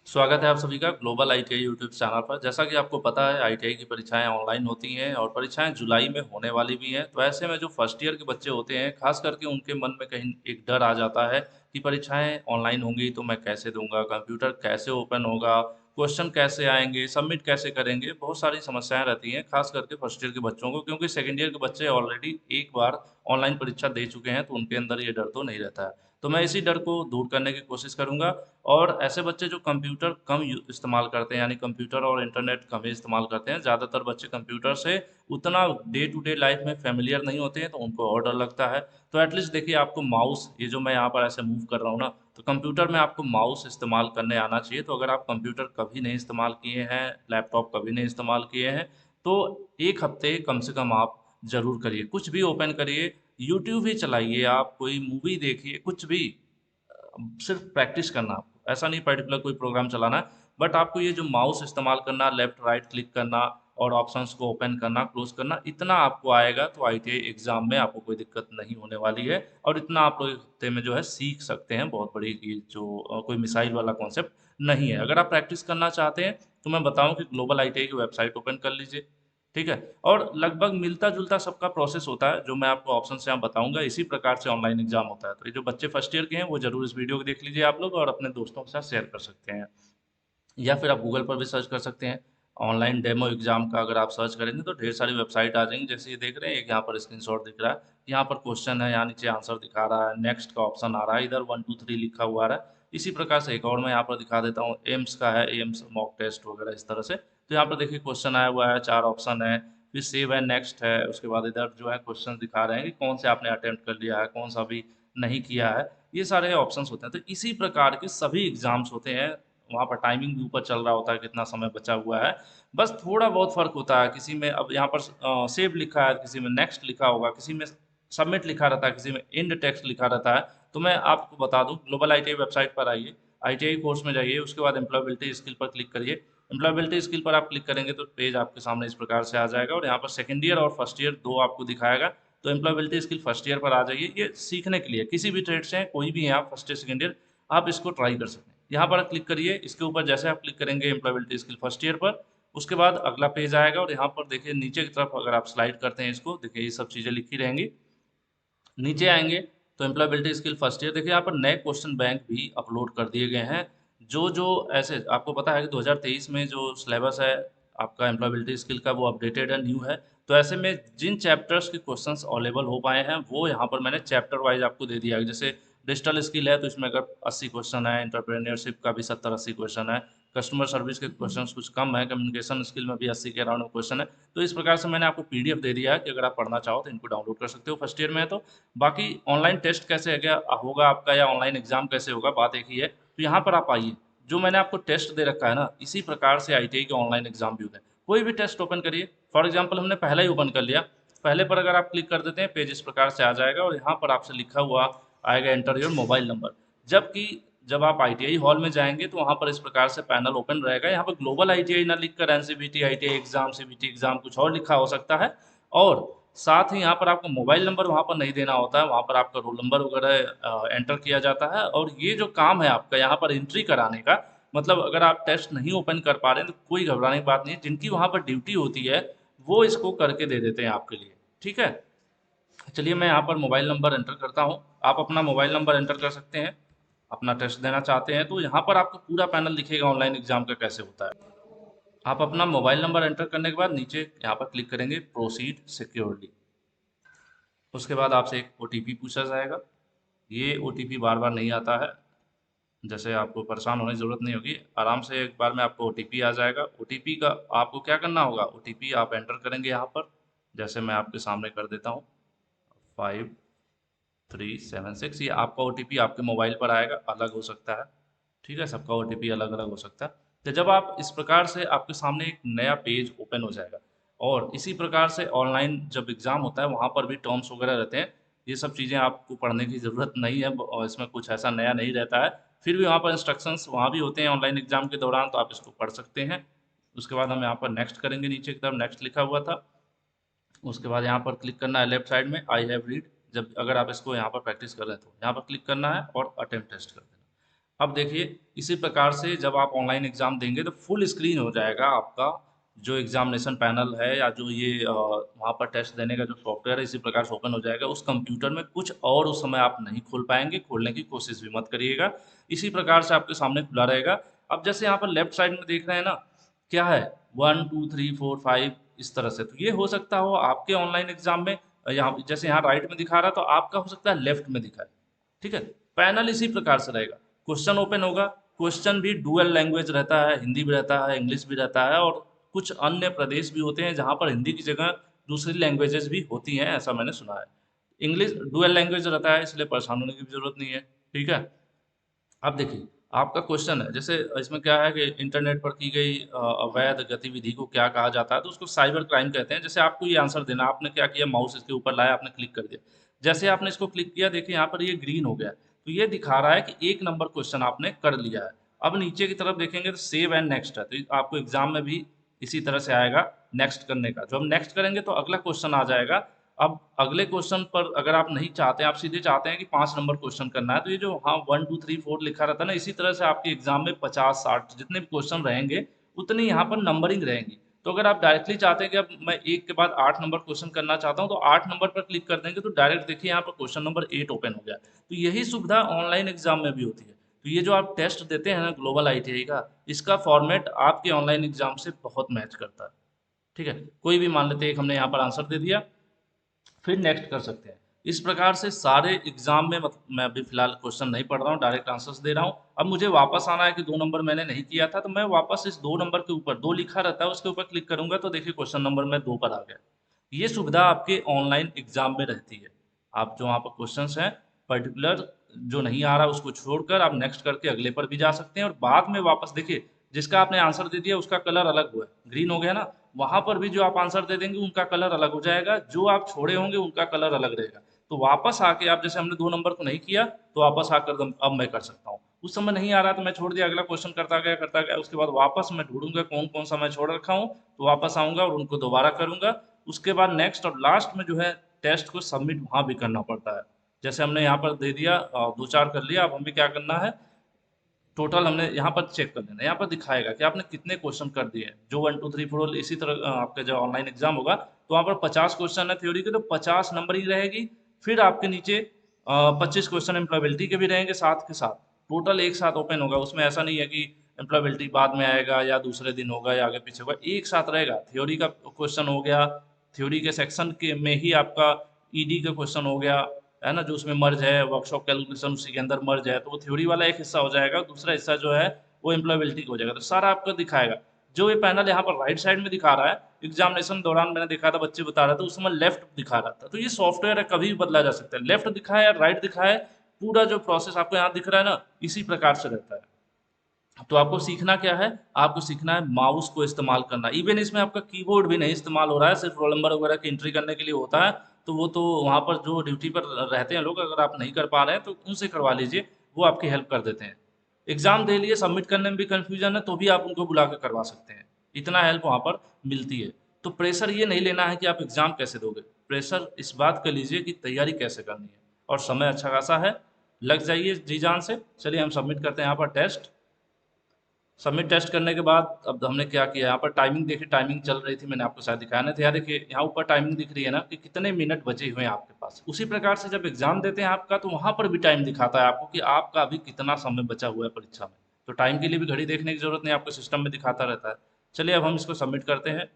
स्वागत है आप सभी का ग्लोबल आईटीआई यूट्यूब चैनल पर। जैसा कि आपको पता है आईटीआई की परीक्षाएं ऑनलाइन होती हैं और परीक्षाएं जुलाई में होने वाली भी हैं। तो ऐसे में जो फर्स्ट ईयर के बच्चे होते हैं खास करके उनके मन में कहीं एक डर आ जाता है कि परीक्षाएं ऑनलाइन होंगी तो मैं कैसे दूंगा, कंप्यूटर कैसे ओपन होगा, क्वेश्चन कैसे आएंगे, सबमिट कैसे करेंगे। बहुत सारी समस्याएं रहती हैं खास करके फर्स्ट ईयर के बच्चों को, क्योंकि सेकेंड ईयर के बच्चे ऑलरेडी एक बार ऑनलाइन परीक्षा दे चुके हैं तो उनके अंदर ये डर तो नहीं रहता है। तो मैं इसी डर को दूर करने की कोशिश करूंगा। और ऐसे बच्चे जो कंप्यूटर कम इस्तेमाल करते हैं, यानी कंप्यूटर और इंटरनेट कम ही इस्तेमाल करते हैं, ज़्यादातर बच्चे कंप्यूटर से उतना डे टू डे लाइफ में फेमिलियर नहीं होते हैं तो उनको और डर लगता है। तो एटलीस्ट देखिए, आपको माउस, ये जो मैं यहाँ पर ऐसे मूव कर रहा हूँ ना, तो कंप्यूटर में आपको माउस इस्तेमाल करने आना चाहिए। तो अगर आप कंप्यूटर कभी नहीं इस्तेमाल किए हैं, लैपटॉप कभी नहीं इस्तेमाल किए हैं, तो एक हफ्ते कम से कम आप जरूर करिए। कुछ भी ओपन करिए, यूट्यूब ही चलाइए, आप कोई मूवी देखिए, कुछ भी, सिर्फ प्रैक्टिस करना। आपको ऐसा नहीं पर्टिकुलर कोई प्रोग्राम चलाना है, बट आपको ये जो माउस इस्तेमाल करना, लेफ्ट राइट क्लिक करना और ऑप्शंस को ओपन करना क्लोज करना, इतना आपको आएगा तो आईटीआई एग्जाम में आपको कोई दिक्कत नहीं होने वाली है। और इतना आप लोग एक हफ्ते में जो है सीख सकते हैं। बहुत बड़ी ये जो कोई मिसाइल वाला कॉन्सेप्ट नहीं है। अगर आप प्रैक्टिस करना चाहते हैं तो मैं बताऊं कि ग्लोबल आईटीआई की वेबसाइट ओपन कर लीजिए। ठीक है। और लगभग मिलता जुलता सबका प्रोसेस होता है, जो मैं आपको ऑप्शन से यहाँ बताऊंगा, इसी प्रकार से ऑनलाइन एग्जाम होता है। तो ये जो बच्चे फर्स्ट ईयर के हैं वो जरूर इस वीडियो को देख लीजिए आप लोग, और अपने दोस्तों के साथ शेयर कर सकते हैं। या फिर आप गूगल पर भी सर्च कर सकते हैं। ऑनलाइन डेमो एग्जाम का अगर आप सर्च करेंगे तो ढेर सारी वेबसाइट आ जाएंगी। जैसे ये देख रहे हैं, एक यहाँ पर स्क्रीनशॉट दिख रहा है, यहाँ पर क्वेश्चन है, यहाँ नीचे आंसर दिखा रहा है, नेक्स्ट का ऑप्शन आ रहा है, इधर 1 2 3 लिखा हुआ आ रहा है। इसी प्रकार से एक और मैं यहाँ पर दिखा देता हूँ, एम्स का है, एम्स मॉक टेस्ट वगैरह इस तरह से। तो यहाँ पर देखिए क्वेश्चन आया हुआ है, 4 ऑप्शन है, फिर सेव है, नेक्स्ट है, उसके बाद इधर जो है क्वेश्चन दिखा रहे हैं कि कौन से आपने अटेम्प्ट कर लिया है, कौन सा भी नहीं किया है। ये सारे ऑप्शंस होते हैं। तो इसी प्रकार के सभी एग्जाम्स होते हैं। वहाँ पर टाइमिंग भी ऊपर चल रहा होता है, कितना समय बचा हुआ है। बस थोड़ा बहुत फ़र्क होता है, किसी में अब यहाँ पर सेव लिखा है, किसी में नेक्स्ट लिखा होगा, किसी में सबमिट लिखा रहता है, किसी में एंड टेक्स्ट लिखा रहता है। तो मैं आपको बता दूं, ग्लोबल आईटीआई वेबसाइट पर आइए, आईटीआई कोर्स में जाइए, उसके बाद एम्प्लॉयबिलिटी स्किल पर क्लिक करिए। एम्प्लॉयबिलिटी स्किल पर आप क्लिक करेंगे तो पेज आपके सामने इस प्रकार से आ जाएगा, और यहाँ पर सेकेंड ईयर और फर्स्ट ईयर दो आपको दिखाएगा। तो एम्प्लॉयबिलिटी स्किल फर्स्ट ईयर पर आ जाइए। ये सीखने के लिए, किसी भी ट्रेड से हैं, कोई भी हैं आप, फर्स्ट ईयर सेकेंड ईयर, आप इसको ट्राई कर सकते हैं। यहाँ पर क्लिक करिए, इसके ऊपर जैसे आप क्लिक करेंगे एम्प्लॉयबिलिटी स्किल फर्स्ट ईयर पर, उसके बाद अगला पेज आएगा, और यहाँ पर देखिए नीचे की तरफ अगर आप स्लाइड करते हैं इसको, देखिए ये सब चीज़ें लिखी रहेंगी। नीचे आएंगे तो एम्प्लॉयबिलिटी स्किल फर्स्ट ईयर, देखिए यहाँ पर नए क्वेश्चन बैंक भी अपलोड कर दिए गए हैं। जो जो ऐसे आपको पता है कि 2023 में जो सिलेबस है आपका एम्प्लॉयबिलिटी स्किल का, वो अपडेटेड है, न्यू है। तो ऐसे में जिन चैप्टर्स के क्वेश्चंस अवेलेबल हो पाए हैं वो यहाँ पर मैंने चैप्टर वाइज आपको दे दिया है। जैसे डिजिटल स्किल है तो इसमें अगर 80 क्वेश्चन है, एंटरप्रेन्योरशिप का भी 70 80 क्वेश्चन है, कस्टमर सर्विस के क्वेश्चंस कुछ कम है, कम्युनिकेशन स्किल में भी 80 के अराउंड क्वेश्चन है। तो इस प्रकार से मैंने आपको पीडीएफ दे दिया है कि अगर आप पढ़ना चाहो तो इनको डाउनलोड कर सकते हो, फर्स्ट ईयर में है तो। बाकी ऑनलाइन टेस्ट कैसे है क्या होगा आपका, या ऑनलाइन एग्जाम कैसे होगा, बात एक ही है। तो यहाँ पर आप आइए, जो मैंने आपको टेस्ट दे रखा है ना, इसी प्रकार से आईटीआई के ऑनलाइन एग्जाम भी होते हैं। कोई भी टेस्ट ओपन करिए, फॉर एग्जाम्पल हमने पहला ही ओपन कर लिया, पहले पर अगर आप क्लिक कर देते हैं पेज इस प्रकार से आ जाएगा, और यहाँ पर आपसे लिखा हुआ आएगा एंटर योर मोबाइल नंबर। जबकि जब आप आईटीआई हॉल में जाएंगे तो वहाँ पर इस प्रकार से पैनल ओपन रहेगा, यहाँ पर ग्लोबल आईटीआई ना लिखकर NCBT ITI exam, CBT exam, कुछ और लिखा हो सकता है। और साथ ही यहाँ पर आपको मोबाइल नंबर वहाँ पर नहीं देना होता है, वहाँ पर आपका रोल नंबर वगैरह एंटर किया जाता है। और ये जो काम है आपका यहाँ पर एंट्री कराने का, मतलब अगर आप टेस्ट नहीं ओपन कर पा रहे हैं तो कोई घबराने की बात नहीं है, जिनकी वहाँ पर ड्यूटी होती है वो इसको करके दे देते हैं आपके लिए। ठीक है। चलिए मैं यहाँ पर मोबाइल नंबर एंटर करता हूँ, आप अपना मोबाइल नंबर एंटर कर सकते हैं। अपना टेस्ट देना चाहते हैं तो यहाँ पर आपको पूरा पैनल दिखेगा ऑनलाइन एग्जाम का कैसे होता है। आप अपना मोबाइल नंबर एंटर करने के बाद नीचे यहाँ पर क्लिक करेंगे प्रोसीड सिक्योरली। उसके बाद आपसे एक ओटीपी पूछा जाएगा। ये ओटीपी बार बार नहीं आता है, जैसे आपको परेशान होने की ज़रूरत नहीं होगी, आराम से एक बार में आपको ओटीपी आ जाएगा। ओटीपी का आपको क्या करना होगा, ओटीपी आप एंटर करेंगे यहाँ पर, जैसे मैं आपके सामने कर देता हूँ, 5376। ये आपका ओटीपी आपके मोबाइल पर आएगा, अलग हो सकता है। ठीक है, सबका ओटीपी अलग अलग हो सकता है। तो जब आप इस प्रकार से, आपके सामने एक नया पेज ओपन हो जाएगा। और इसी प्रकार से ऑनलाइन जब एग्ज़ाम होता है वहाँ पर भी टर्म्स वगैरह रहते हैं। ये सब चीज़ें आपको पढ़ने की ज़रूरत नहीं है, और इसमें कुछ ऐसा नया नहीं रहता है। फिर भी वहाँ पर इंस्ट्रक्शंस वहाँ भी होते हैं ऑनलाइन एग्ज़ाम के दौरान, तो आप इसको पढ़ सकते हैं। उसके बाद हम यहाँ पर नेक्स्ट करेंगे, नीचे की तरफ नेक्स्ट लिखा हुआ था। उसके बाद यहाँ पर क्लिक करना है लेफ्ट साइड में, आई हैव रीड। जब अगर आप इसको यहाँ पर प्रैक्टिस कर रहे हैं तो यहाँ पर क्लिक करना है और अटेम्प्ट टेस्ट कर देना। अब देखिए, इसी प्रकार से जब आप ऑनलाइन एग्ज़ाम देंगे तो फुल स्क्रीन हो जाएगा आपका जो एग्ज़ामिनेशन पैनल है, या जो ये वहाँ पर टेस्ट देने का जो सॉफ्टवेयर है, इसी प्रकार से ओपन हो जाएगा उस कंप्यूटर में। कुछ और उस समय आप नहीं खोल पाएंगे, खोलने की कोशिश भी मत करिएगा। इसी प्रकार से आपके सामने खुला रहेगा। अब जैसे यहाँ पर लेफ्ट साइड में देख रहे हैं ना, क्या है, 1 2 3 4 5, इस तरह से। तो ये हो सकता हो आपके ऑनलाइन एग्जाम में यहाँ जैसे यहाँ राइट में दिखा रहा है, तो आपका हो सकता है लेफ्ट में दिखाए। ठीक है, पैनल इसी प्रकार से रहेगा। क्वेश्चन ओपन होगा, क्वेश्चन भी डुअल लैंग्वेज रहता है, हिंदी भी रहता है, इंग्लिश भी रहता है, और कुछ अन्य प्रदेश भी होते हैं जहाँ पर हिंदी की जगह दूसरी लैंग्वेजेस भी होती हैं, ऐसा मैंने सुना है। इंग्लिश डुअल लैंग्वेज रहता है, इसलिए परेशान होने की भी जरूरत नहीं है। ठीक है, अब देखिए, आपका क्वेश्चन है, जैसे इसमें क्या है कि इंटरनेट पर की गई अवैध गतिविधि को क्या कहा जाता है, तो उसको साइबर क्राइम कहते हैं। जैसे आपको ये आंसर देना, आपने क्या किया, माउस इसके ऊपर लाया, आपने क्लिक कर दिया। जैसे आपने इसको क्लिक किया, देखिए यहाँ पर ये ग्रीन हो गया, तो ये दिखा रहा है कि 1 नंबर क्वेश्चन आपने कर लिया है। अब नीचे की तरफ देखेंगे तो सेव एंड नेक्स्ट है, तो आपको एग्जाम में भी इसी तरह से आएगा नेक्स्ट करने का। जब हम नेक्स्ट करेंगे तो अगला क्वेश्चन आ जाएगा। अब अगले क्वेश्चन पर अगर आप नहीं चाहते, आप सीधे चाहते हैं कि 5 नंबर क्वेश्चन करना है, तो ये जो हाँ 1 2 3 4 लिखा रहता है ना, इसी तरह से आपके एग्जाम में 50 60 जितने भी क्वेश्चन रहेंगे, उतनी यहाँ पर नंबरिंग रहेंगी। तो अगर आप डायरेक्टली चाहते हैं कि अब मैं एक के बाद 8 नंबर क्वेश्चन करना चाहता हूँ, तो 8 नंबर पर क्लिक कर देंगे, तो डायरेक्ट देखिए यहाँ पर क्वेश्चन नंबर 8 ओपन हो गया। तो यही सुविधा ऑनलाइन एग्जाम में भी होती है। तो ये जो आप टेस्ट देते हैं ना ग्लोबल ITI का, इसका फॉर्मेट आपके ऑनलाइन एग्जाम से बहुत मैच करता है। ठीक है, कोई भी मान लेते हैं, एक हमने यहाँ पर आंसर दे दिया, फिर नेक्स्ट कर सकते हैं। इस प्रकार से सारे एग्जाम में मैं अभी फिलहाल क्वेश्चन नहीं पढ़ रहा हूँ, डायरेक्ट आंसर्स दे रहा हूँ। अब मुझे वापस आना है कि 2 नंबर मैंने नहीं किया था, तो मैं वापस इस 2 नंबर के ऊपर, 2 लिखा रहता है, उसके ऊपर क्लिक करूंगा, तो देखिए क्वेश्चन नंबर मैं 2 पर आ गया। ये सुविधा आपके ऑनलाइन एग्जाम में रहती है। आप जो वहाँ पर क्वेश्चंस हैं, पर्टिकुलर जो नहीं आ रहा उसको छोड़कर आप नेक्स्ट करके अगले पर भी जा सकते हैं, और बाद में वापस देखिए, जिसका आपने आंसर दे दिया उसका कलर अलग हुआ है, ग्रीन हो गया ना, वहां पर भी जो आप आंसर दे देंगे उनका कलर अलग हो जाएगा, जो आप छोड़े होंगे उनका कलर अलग रहेगा। तो वापस आके आप, जैसे हमने 2 नंबर को नहीं किया, तो वापस आकर अब मैं कर सकता हूँ। उस समय नहीं आ रहा तो मैं छोड़ दिया, अगला क्वेश्चन करता गया, उसके बाद वापस मैं ढूंढूंगा कौन कौन सा मैं छोड़ रखा हूँ, तो वापस आऊंगा और उनको दोबारा करूंगा। उसके बाद नेक्स्ट और लास्ट में जो है टेस्ट को सबमिट वहां भी करना पड़ता है। जैसे हमने यहाँ पर दे दिया, 2 4 कर लिया, अब हमें क्या करना है, टोटल हमने यहाँ पर चेक कर लेना, यहाँ पर दिखाएगा कि आपने कितने क्वेश्चन कर दिए हैं। जो 1 2 3 4 इसी तरह आपका जब ऑनलाइन एग्जाम होगा, तो वहाँ पर 50 क्वेश्चन है थ्योरी के, तो 50 नंबर ही रहेगी। फिर आपके नीचे 25 क्वेश्चन एम्प्लॉयबिलिटी के भी रहेंगे साथ के साथ, टोटल एक साथ ओपन होगा। उसमें ऐसा नहीं है कि एम्प्लॉयबिलिटी बाद में आएगा या दूसरे दिन होगा या आगे पीछे होगा, एक साथ रहेगा। थ्योरी का क्वेश्चन हो गया, थ्योरी के सेक्शन के में ही आपका ED का क्वेश्चन हो गया, है ना, जो उसमें मर्ज है, वर्कशॉप कैलकुलेशन उसी के अंदर मर्ज है, तो वो थ्योरी वाला एक हिस्सा हो जाएगा, दूसरा हिस्सा जो है वो एम्प्लॉयबिलिटी का हो जाएगा। तो सारा आपको दिखाएगा। जो ये पैनल यहाँ पर राइट साइड में दिखा रहा है, एग्जामिनेशन दौरान मैंने देखा था, बच्चे बता रहे थे, उस समय लेफ्ट दिखा रहा था। तो ये सॉफ्टवेयर है, कभी भी बदला जा सकता है, लेफ्ट दिखाए या राइट दिखाए, पूरा जो प्रोसेस आपको यहाँ दिख रहा है ना, इसी प्रकार से रहता है। तो आपको सीखना क्या है, आपको सीखना है माउस को इस्तेमाल करना। इवन इसमें आपका कीबोर्ड भी नहीं इस्तेमाल हो रहा है, सिर्फ रोल नंबर वगैरह की एंट्री करने के लिए होता है। तो वो तो वहाँ पर जो ड्यूटी पर रहते हैं लोग, अगर आप नहीं कर पा रहे हैं तो उनसे करवा लीजिए, वो आपकी हेल्प कर देते हैं। एग्जाम दे लिए, सबमिट करने में भी कंफ्यूजन है, तो भी आप उनको बुला के करवा सकते हैं। इतना हेल्प वहाँ पर मिलती है। तो प्रेशर ये नहीं लेना है कि आप एग्जाम कैसे दोगे, प्रेशर इस बात का लीजिए कि तैयारी कैसे करनी है, और समय अच्छा खासा है, लग जाइए जी जान से। चलिए हम सबमिट करते हैं यहाँ पर टेस्ट। सबमिट टेस्ट करने के बाद अब हमने क्या किया, यहाँ पर टाइमिंग देखिए, टाइमिंग चल रही थी, मैंने आपको शायद दिखाया नहीं था। यहाँ देखिए, यहाँ ऊपर टाइमिंग दिख रही है ना कि कितने मिनट बचे हुए हैं आपके पास। उसी प्रकार से जब एग्जाम देते हैं आपका, तो वहाँ पर भी टाइम दिखाता है आपको कि आपका अभी कितना समय बचा हुआ है परीक्षा में। तो टाइम के लिए भी घड़ी देखने की जरूरत नहीं, आपको सिस्टम में दिखाता रहता है। चलिए अब हम इसको सबमिट करते हैं।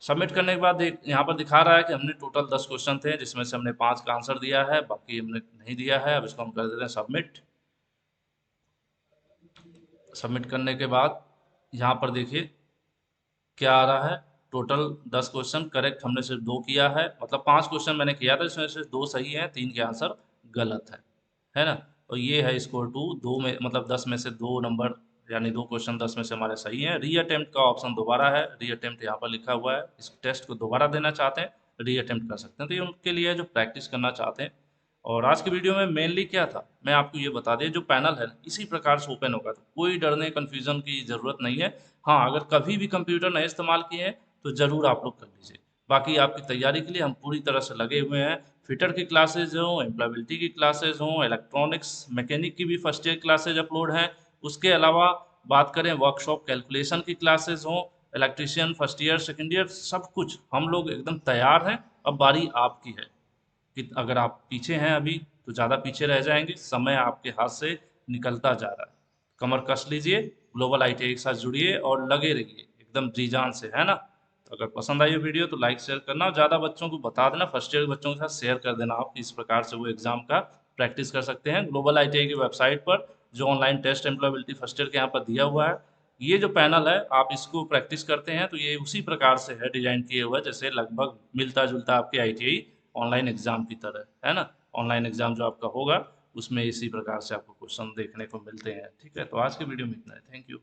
सबमिट करने के बाद यहाँ पर दिखा रहा है कि हमने टोटल 10 क्वेश्चन थे, जिसमें से हमने 5 का आंसर दिया है, बाकी हमने नहीं दिया है। अब इसको हम कर देते हैं सबमिट। सबमिट करने के बाद यहाँ पर देखिए क्या आ रहा है, टोटल 10 क्वेश्चन करेक्ट हमने सिर्फ 2 किया है, मतलब 5 क्वेश्चन मैंने किया था, इसमें से 2 सही हैं, 3 के आंसर गलत है ना। और ये है स्कोर 2, 2 में मतलब 10 में से 2 नंबर, यानी 2 क्वेश्चन 10 में से हमारे सही हैं। री अटेम्प्ट का ऑप्शन दोबारा है, री अटेम्प्ट यहाँ पर लिखा हुआ है। इस टेस्ट को दोबारा देना चाहते हैं, री अटेम्प्ट कर सकते हैं। तो ये उनके लिए है जो प्रैक्टिस करना चाहते हैं। और आज की वीडियो में मेनली क्या था, मैं आपको ये बता दें, जो पैनल है इसी प्रकार से ओपन होगा, तो कोई डरने कन्फ्यूजन की ज़रूरत नहीं है। हाँ, अगर कभी भी कंप्यूटर नहीं इस्तेमाल किए हैं तो ज़रूर आप लोग कर लीजिए। बाकी आपकी तैयारी के लिए हम पूरी तरह से लगे हुए हैं। फिटर की क्लासेज हों, एम्प्लॉयबिलिटी की क्लासेज हों, इलेक्ट्रॉनिक्स मैकेनिक की भी फर्स्ट ईयर क्लासेज अपलोड हैं। उसके अलावा बात करें वर्कशॉप कैलकुलेशन की क्लासेज हों, electrician first year second year सब कुछ हम लोग एकदम तैयार हैं। अब बारी आपकी है कि अगर आप पीछे हैं अभी तो ज़्यादा पीछे रह जाएंगे, समय आपके हाथ से निकलता जा रहा है। कमर कस लीजिए, ग्लोबल आईटीआई के साथ जुड़िए और लगे रहिए एकदम जी जान से, है ना। तो अगर पसंद आई हो वीडियो तो लाइक शेयर करना और ज़्यादा बच्चों को बता देना, फर्स्ट ईयर के बच्चों के साथ शेयर कर देना आप, इस प्रकार से वो एग्जाम का प्रैक्टिस कर सकते हैं। ग्लोबल आईटीआई की वेबसाइट पर जो online test employability first year के यहाँ पर दिया हुआ है, ये जो पैनल है आप इसको प्रैक्टिस करते हैं तो ये उसी प्रकार से है डिजाइन किए हुआ, जैसे लगभग मिलता जुलता आपके आईटीआई ऑनलाइन एग्जाम की तरह, है ना। ऑनलाइन एग्जाम जो आपका होगा उसमें इसी प्रकार से आपको क्वेश्चन देखने को मिलते हैं। ठीक है, तो आज के वीडियो में इतना है। Thank you.